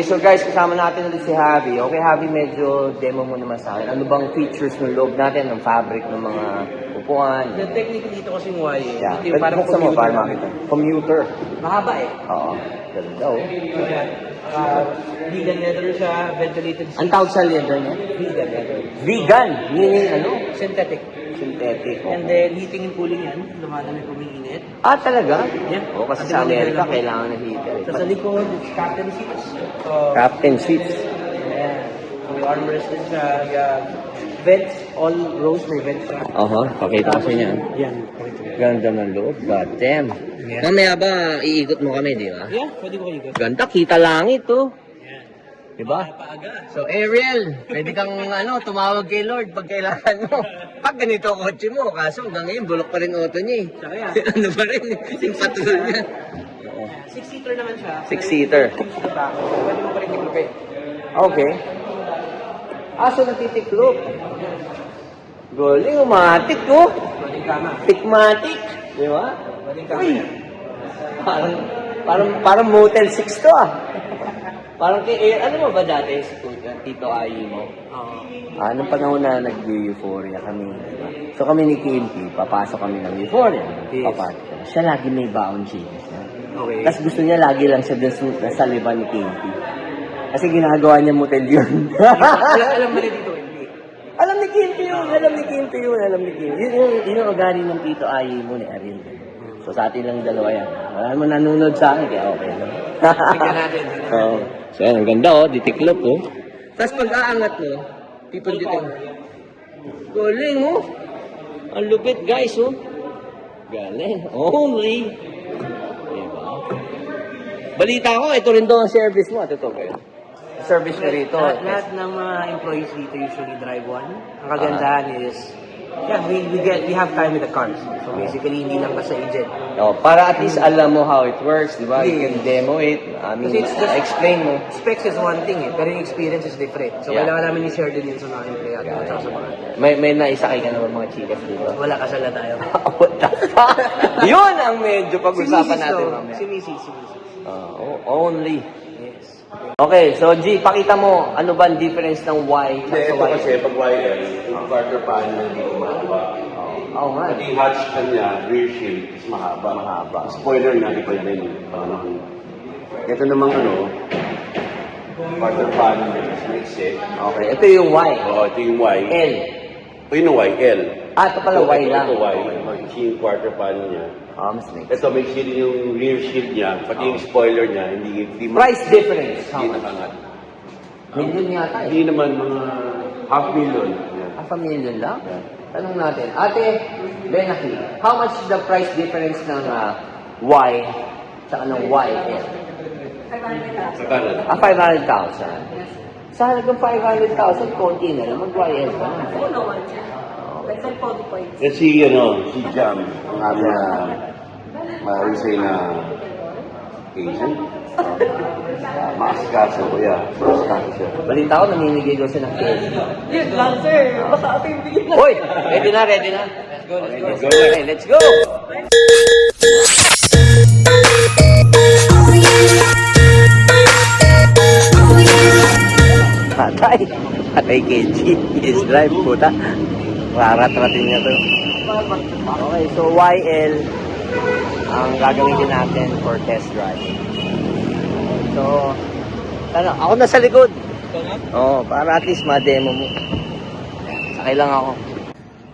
so guys, kasama natin ulit si Javi. Okay, Javi, medyo demo mo naman sa akin. Ano bang features ng loob natin, ng fabric, ng mga upuan? The technique dito kasing Y, Yeah. ito yung parang Buksan mo, commuter. para makita. Commuter. Mahaba eh. Oo. Ganda, oh. Ayan. Vegan leather siya, ventilated Ang tawag sa leather niya? vegan leather. Vegan. Meaning ano? Synthetic. Synthetic. And then heating and cooling yan, lumalamig umiinit. Ah, talaga? Yeah. Oo, kasi At sa then, Amerika, meron- kailangan ng heater. So sa likod, it's captain seats. So, Captain seats. ayan. May armrest din siya. Yeah. Vents, all rows may vents siya. Pakita ko sa inyo. Yan. Ganda ng loob. God damn. Yeah. Mamaya ba, iikot mo kami, di ba? Yeah, pwede ko kayo. Ganda, kita langit, oh. Yan. Diba? Paaga. So, Ariel, pwede kang tumawag kay Lord pag kailangan mo. Pag ganito ang kotse mo, kaso hanggang ngayon, bulok pa rin auto niya eh. Saka yan. Ano pa rin, yung patrol niya. Oo. 6-seater naman siya. 6-seater. Pwede mo pa rin i-prepare. Okay. So natitiklop. Galing, umatik ko. Pwede kama. Tikmatik. Di ba? Pwede kama Uy, yan. parang Motel 6 to ah. Parang ano mo ba dati, Tito Ayi mo? Oo. Nung panahon na nag-euphoria kami, diba? So kami ni KMP, papasok kami ng euphoria. Yes. Papasok kami. Siya lagi may baon chicas. Okay. Tapos gusto niya lagi lang siya dun sa liban ni KMP. Kasi ginagawa niya motel yun. alam mo rin dito, hindi. Alam ni KMP yun, alam ni KMP yun, alam ni KMP. Yun yung ugali ng Tito Ayi mo ni Ariel. So sa atin lang dalawa yan. Wala naman nanonood sa akin, kaya okay lang. Tingnan natin. Oo. So yan, ang ganda oh, ditiklop oh. Tapos pag aangat mo, people dito. Galing oh. Ang lupit guys oh. Galing. Only. Diba? Balita ko, ito rin daw ang service mo. Ito kayo. Service na rito. Lahat ng mga employees dito usually drive one. Ang kagandahan is, yeah, we have time with the cars. So basically, hindi lang basta agent. Oh, para at least alam mo how it works, di ba? You can Yes. demo it. I mean, Kasi it's just- explain mo. Specs is one thing eh, pero yung experience is different. So Yeah. kailangan namin i-share din yun sa mga empleyado at saka sa mga... May naisakay ka naman mga chikas, di ba? Wala kasal na tayo. What the fuck? Yun ang medyo pag-usapan Mrs. natin daw. mamaya. Si Mrs. Only. Yes. Okay, so G, pakita mo, ano ba ang difference ng Y Hindi, at sa ito Y? kasi pag YL, yung quarter panel hindi ko mahaba. Oo nga. Pati yung hatch kanya, rear shield, is mahaba. Spoiler na, di pa din. Ito namang quarter panel, is maiksi. Okay, ito yung Y. Ito yung Y. L. Ito yung Y, L. Ito pala Y lang. Ito Y. Maiksi yung quarter panel niya. Mas next. Ito, maiksi din yung rear shield niya, pati yung spoiler niya, hindi Price difference. How Hindi much? nakangat. Million yata eh. Hindi naman mga half million. Yan. Half a million lang? Tanong natin. Ate, Benaki, how much is the price difference ng Y sa ng YL? Sa kanan. 500,000. Sa halagang 500,000, konti na lang. Mag-YL ka na. Oo naman. Nagsan po points. Kasi si Jam, ang aming ma-resay na agent. Maasikaso ko yan. Maasikaso siya. Balita ko, namimigay daw siya ng cake. Yun lang, sir. Baka ate yung bigyan na. Hoy! Ready na, ready na. Let's go. Okay, let's go. Patay. Patay KG. Is drive, puta. Rarat-ratin niya to. Okay, so YL ang gagawin natin for test drive. So, ako na sa likod. Oo, para at least ma-demo mo. Sakay lang ako.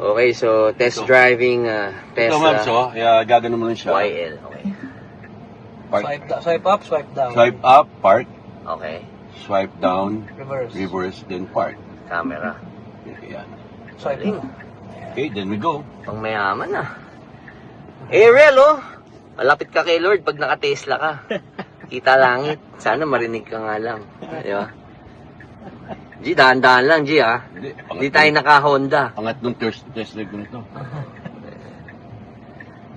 Okay, so test driving Ito, Tesla Mabs, gagano mo lang siya. YL. Okay. Park. Swipe up, swipe down. Swipe up, park. Okay. Swipe down, Reverse. reverse, then park. Camera. Yan. Swipe Galing. Okay, then we go. Pang mayaman na. Ariel, oh. Malapit ka kay Lord pag naka-Tesla ka. Kita langit. Sana marinig ka nga lang. Di ba? G, dahan-dahan lang, G, ha? Hindi tayo naka-Honda. Pangat nung test leg ko nito.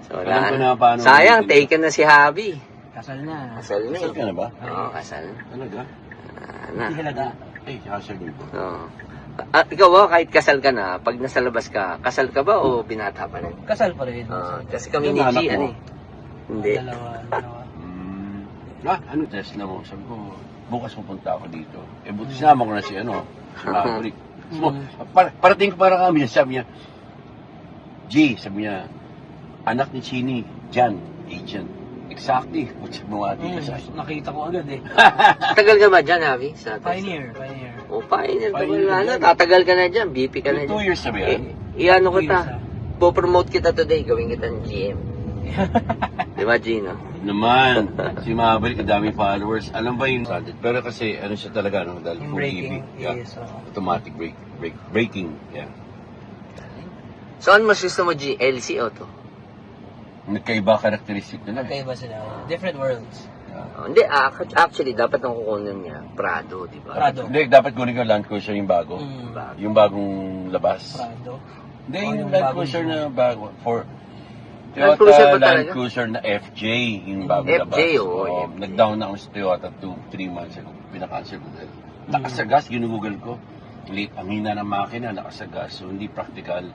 So, Alam ko na paano sayang, gamitin. taken na si Javi. Kasal na. Kasal na Kasal ka na ba? Oo, kasal na. Talaga? Na. Hindi halaga. Kasal ko. Oo. At ikaw ba, kahit kasal ka na, pag nasa labas ka, kasal ka ba o binata pa rin? Kasal pa rin. Kasi kami ni Yung anak G, mo? ano eh. Hindi. Dalawa. Ano test na mo? Sabi ko, bukas pupunta ako dito. Eh, buti sinama ko na si Maverick. Parating ko para kami, sabi niya, G, sabi niya, anak ni Chini, Jan, agent. Exactly. Putsi mo ating kasi. Nakita ko agad eh. Tagal ka ba dyan, Javi? Sa Pioneer. O, pioneer ka ba? Pioneer. Tatagal ka na dyan. BP ka na 2 dyan. years na ba yan? Iano 2 years kita. na. Po-promote kita today. Gawin kita ng GM. Di ba, Gino? Naman, si Maverick, ang daming followers. Alam ba yung pero kasi ano siya talaga, dahil Yung full braking. EV. Yeah. Yes. Automatic braking. Yeah. So, ano mas gusto mo, G? LC o to? Nagkaiba karakteristik nila. Kaya ba sila? Different worlds. Hindi, actually, dapat ang kukunin niya, Prado, di ba? Prado. Hindi, dapat kunin ko Land Cruiser yung bago. Yung bagong labas. Prado. Hindi, Oh, yung yung Land bagong Cruiser design. na bago. Land Cruiser ba Land talaga? Cruiser na FJ, yung bagong FJ, labas. oo, FJ. Nag-down na ako sa Toyota 2-3 months ago. Pinakancel ko dahil. Nakasagas, ginugugol ko. Late, ang hina ng makina, nakasagas. So, hindi practical.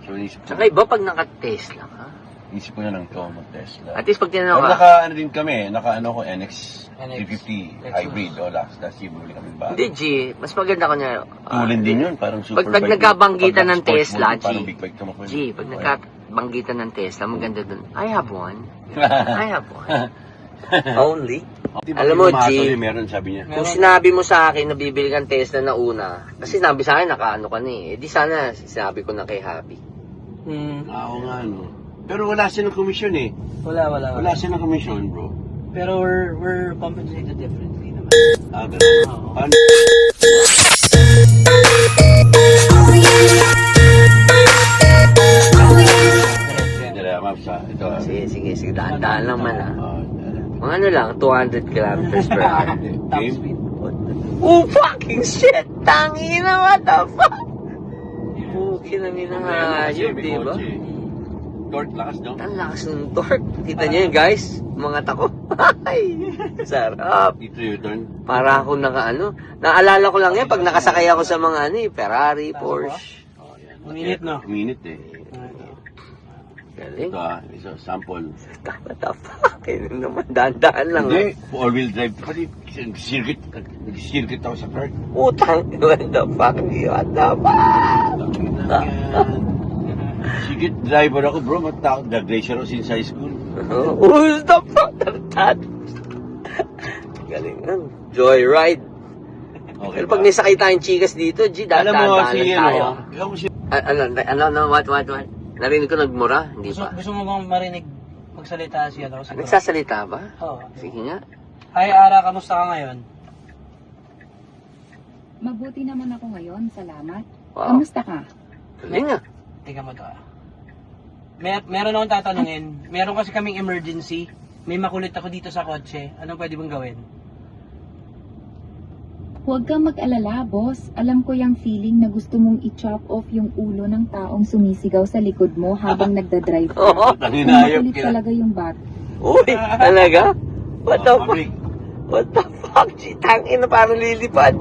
So, inisip ko, Tsaka iba pag naka-Tesla ka. inisip ko na lang to, mag-Tesla. At least pag tinanong Pero ka, ano din kami, ko NX 350 Lexus. hybrid. O, last year bumili kami bago. hindi, G, mas maganda ko niya. Tulin din yun, parang super Pag bike. nagkabanggitan ng Pag sports Tesla, mode, parang G. big bike ka makuha. G, pag nagkabanggitan ng Tesla, maganda dun. I have one. I have one. Only. Alam mo, G, meron sabi niya. kung sinabi mo sa akin na bibili kang Tesla na una, kasi sinabi sa akin, nakaano ka na eh. Di sana, sinabi ko na kay Happy. Oo nga, no. Pero wala silang commission eh. Wala. Wala silang commission, bro. Pero we're compensated differently naman. Ganun. Oo. Paano? Dala, ma'am, ito. Sige, daan lang man ah. Ah, Mga ano lang, 200 kilometers per hour. Top game? speed. Oh, fucking shit! Tangina, what the fuck? Pukin na minahayop, May di ba? kotse. Torque lakas, no? Ang lakas ng torque. Kita niyo yun, guys? Mga tako. Ay, sarap. Dito yung turn. Para ako nakaano. Naalala ko lang yan pag nakasakay ako sa mga ano eh, Ferrari, Porsche. Oh, yan. Uminit, no? Uminit eh. Galing. Ito, sample. What the fuck? Kaya naman, dahan-dahan lang. Hindi, all-wheel drive. Pati, nag-circuit ako sa kart. Utang. What the fuck? What the fuck? Circuit driver ako, bro. Matakot. Nag-racer ako since high school. What the fuck? Tartad. Galing lang. Joyride. Okay, Pero pag nisakay tayong chikas dito, G, alam mo, dahan-dahan si, lang tayo. What? Narinig ko nagmura? Hindi pa. Gusto mo bang marinig magsalita siya daw? Nagsasalita ba? Oo. Sige nga. Hi Ara, kamusta ka ngayon? Mabuti naman ako ngayon, salamat. Wow. Kamusta ka? Galing nga. Tingnan mo to ah. Meron akong tatanungin. Meron kasi kaming emergency. May makulit ako dito sa kotse. Anong pwede bang gawin? Huwag kang mag-alala, boss. Alam ko yung feeling na gusto mong i-chop off yung ulo ng taong sumisigaw sa likod mo habang nagdadrive ka. Oo. Kung Taninayop makulit kila. talaga yung bat. Uy, talaga? What the fuck? Maverick. What the fuck? G, tangin na parang lilipad.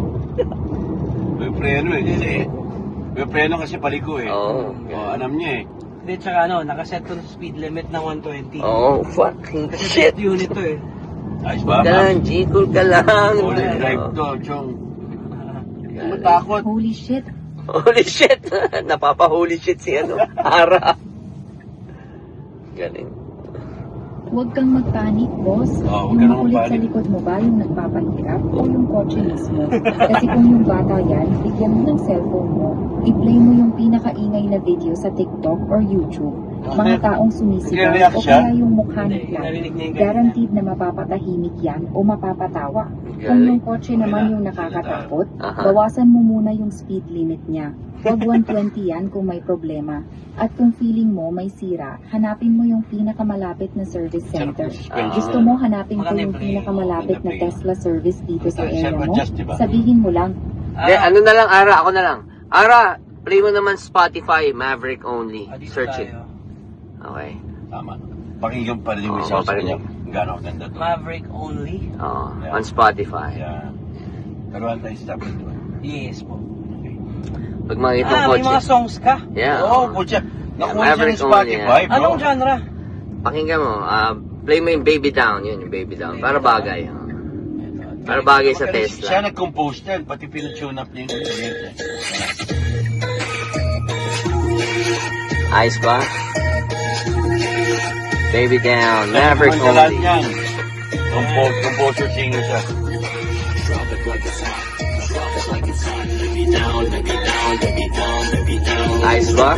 May preno eh. May preno kasi paliko eh. Oo. Alam niya eh. Hindi, tsaka nakaset ko ng speed limit na 120. Oh, fucking Kasi shit. best unit to eh. Ayos ba, Ka lang, ma'am? G, cool ka lang. All-wheel drive to, chong. Matakot. Holy shit. Holy shit. Napapa-holy shit si Ara. Galing. Huwag kang magpanik, boss. Oo, huwag Yung ka nang makulit sa magpanik. likod mo ba yung nagpapahirap o yung kotse mismo? Kasi kung yung bata yan, bigyan mo ng cellphone mo. I-play mo yung pinakaingay na video sa TikTok or YouTube. Mga taong sumisigaw Nagre-react o siya? kaya yung mukha Hindi, nila. narinig niya yung ganyan. Guaranteed na mapapatahimik yan o mapapatawa. Kung yung kotse naman yung nakakatakot, Aha. bawasan mo muna yung speed limit niya. Huwag 120 yan kung may problema. At kung feeling mo may sira, hanapin mo yung pinakamalapit na service center. Gusto mo hanapin ko yung pinakamalapit na Tesla service dito sa area mo? Sabihin mo lang. De, ano na lang, Ara, ako na lang. Ara, play mo naman Spotify, Maverick only. Ah, dito Search it. tayo. Okay. Tama. Pakinggan pa rin yung Oo, isa sa paparinig. kanya. Gano'ng ganda to. Maverick only? Oh, Yeah. on Spotify. Yeah. Karuhan tayo stop ito. Yes po. Pag makita Ah, mo may mga kotse. songs ka? Yeah. Oo, kutya. Nakuha siya Maverick ng Spotify, only, bro. Anong genre? Pakinggan mo, play mo yung Baby Down, yun, yung Baby Down. Para bagay. Para bagay sa Siya Tesla. nag-compose yan, pati pinatune up niya yung kuryente. Ayos ba? Baby down, Maverick Mandalan only. yan. Composer, singer siya. Ayos ba?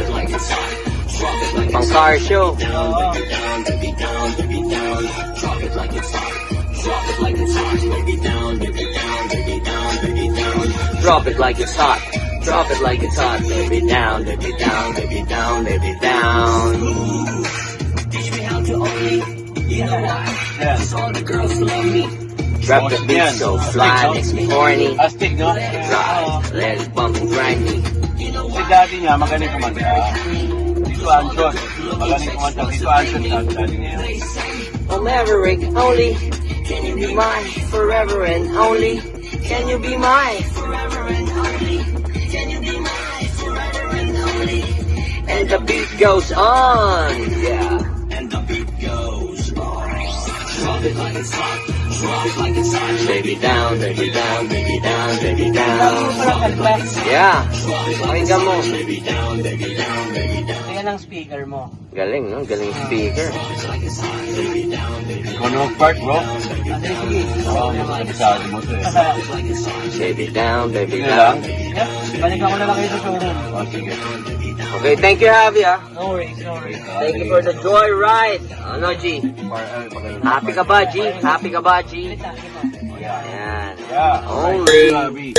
Pang car show. Drop it like it's hot. Drop it like it's hot. Baby down, baby down, baby down, baby down. Yan. Drop the beat so fly, makes me horny. Astig, no? Drive, let it bump and grind me. Kasi dati niya, magaling kumanta. Dito Anson. Magaling kumanta. Dito Anson. Dati niya yun. Oh Maverick only, can you be mine forever and only? Can you be mine forever and only? Can you be mine forever and only? And the beat goes on, yeah. And the beat goes on. Drop it like it's hot. Drop it like it's hot. Baby down, baby down, baby down, baby down. Yeah. Pakinggan mo. Baby down, baby down, baby down. Ayan ang speaker mo. Galing, no? Galing speaker. Ikaw na mag-part, bro. Oo, sabi mo ito eh. Baby down, baby Sige lang. down. Balik ako na lang kayo sa showroom. O, sige. Okay, thank you, Javi, ah. No worries, no worries. Thank you for the joy ride. Ano, G? Happy ka ba, G? Happy ka ba, G? Ayan. Yeah. Only. Grabe.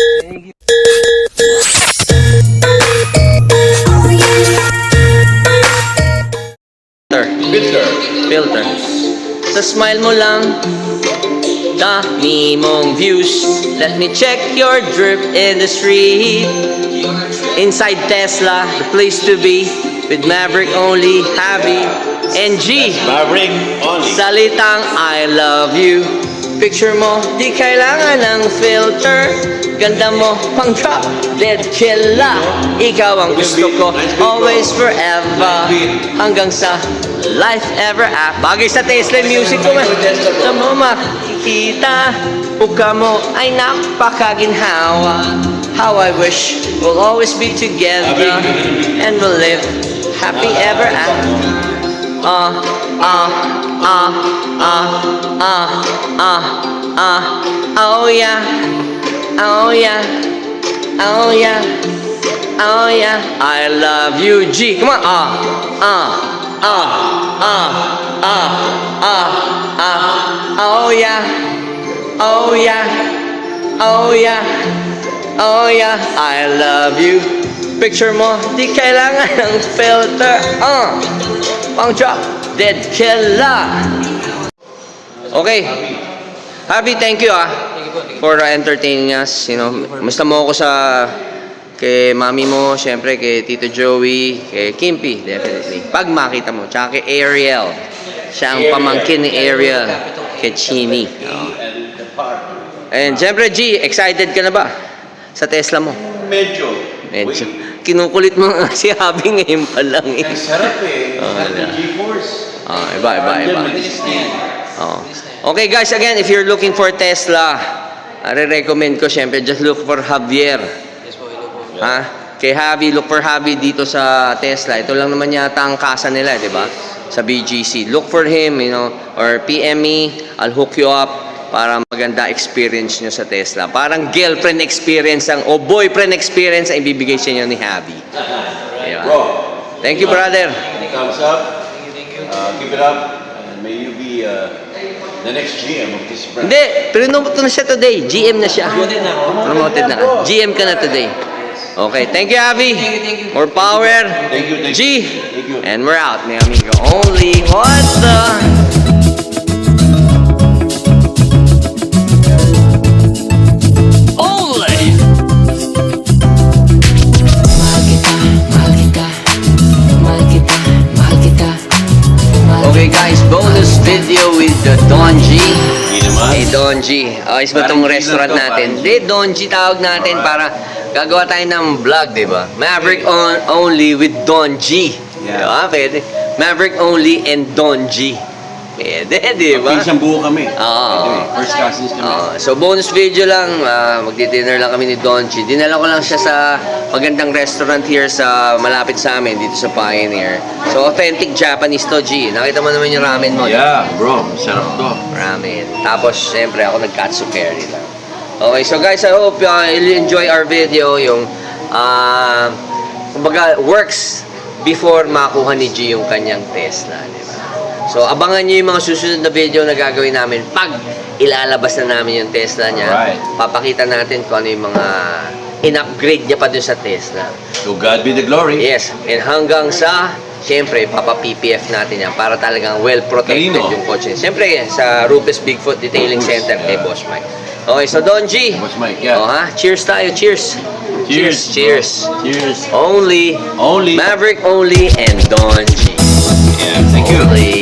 Filter. Sa smile mo lang, dami mong views. Let me check your drip industry. Inside Tesla, the place to be. With Maverick only, Javi, and G. Maverick only. Salitang I love you. Picture mo, di kailangan ng filter. Ganda mo, pang drop, dead killer. Ikaw ang gusto ko, always forever. Hanggang sa life ever after. Bagay sa Tesla music ko, man. Sa mo makikita, buka mo ay napakaginhawa. How I wish we'll always be together and we'll live happy ever after. Oh yeah, oh yeah, oh yeah, oh yeah. I love you, G. Come on, oh yeah, oh yeah, oh yeah, oh yeah. I love you. Picture mo, di kailangan ng filter. Pang drop, dead killer. Okay. Happy, thank you for entertaining us. You know, musta mo ako sa kay mami mo, syempre kay Tito Joey, kay Kimpy, definitely. Pag makita mo, tsaka kay Ariel. Siya ang pamangkin ni Ariel, kay Chini. And syempre G, excited ka na ba sa Tesla mo? Medyo. Kinukulit mo nga si Habi ngayon pa lang eh. Ang sarap eh. G-Force. Iba. Okay guys, again, if you're looking for Tesla, re-recommend ko syempre, just look for Javier. Kay Javi, look for Javi dito sa Tesla. Ito lang naman yata ang kasa nila, di ba? Sa BGC. Look for him, you know, or PM me, I'll hook you up para maganda experience nyo sa Tesla. Parang girlfriend experience o boyfriend experience ang ibibigay sa inyo ni Javi. Diba? Bro. Thank you, brother. Thumbs up. Keep it up. And may you be the next GM of this brand. Hindi, promote na siya today. GM na siya. Promoted na. GM ka na today. Okay, thank you, Javi. More power. Thank you. G. Thank you. And we're out, mi amigo. Only what the... Okay guys, bonus video with the Don G. Hey Don G, ayos ba itong restaurant natin? Hindi, Don G tawag natin para gagawa tayo ng vlog, di ba? Maverick only with Don G. Diba? Pwede. Maverick only and Don G. Pwede, di ba? Pinsan buo kami. Oo. Anyway, first cousins kami. So bonus video lang, magdi-dinner lang kami ni Donchi. Dinala ko lang siya sa magandang restaurant here sa malapit sa amin dito sa Pioneer. So authentic Japanese to, G. Nakita mo naman yung ramen mo. Yeah, bro. Sarap to. Ramen. Tapos syempre ako nag-katsu curry lang. Okay, so guys, I hope you'll enjoy our video. Yung kumbaga works before makuha ni G yung kanyang Tesla, di ba? So abangan niyo yung mga susunod na video na gagawin namin pag ilalabas na namin yung Tesla niya. Right. Papakita natin kung ano yung mga in-upgrade niya pa dun sa Tesla. To God be the glory. Yes, and hanggang sa siyempre, papa-PPF natin yan para talagang well-protected Kanino? yung kotse. Siyempre, sa Rupes Bigfoot Detailing Center kay Boss Mike. Okay, so Don G. Boss Mike, yeah. Oh, ha? Cheers tayo, cheers. Cheers. Cheers. Cheers. Only, Only. Maverick only, and Don G. Yeah, thank you. Only.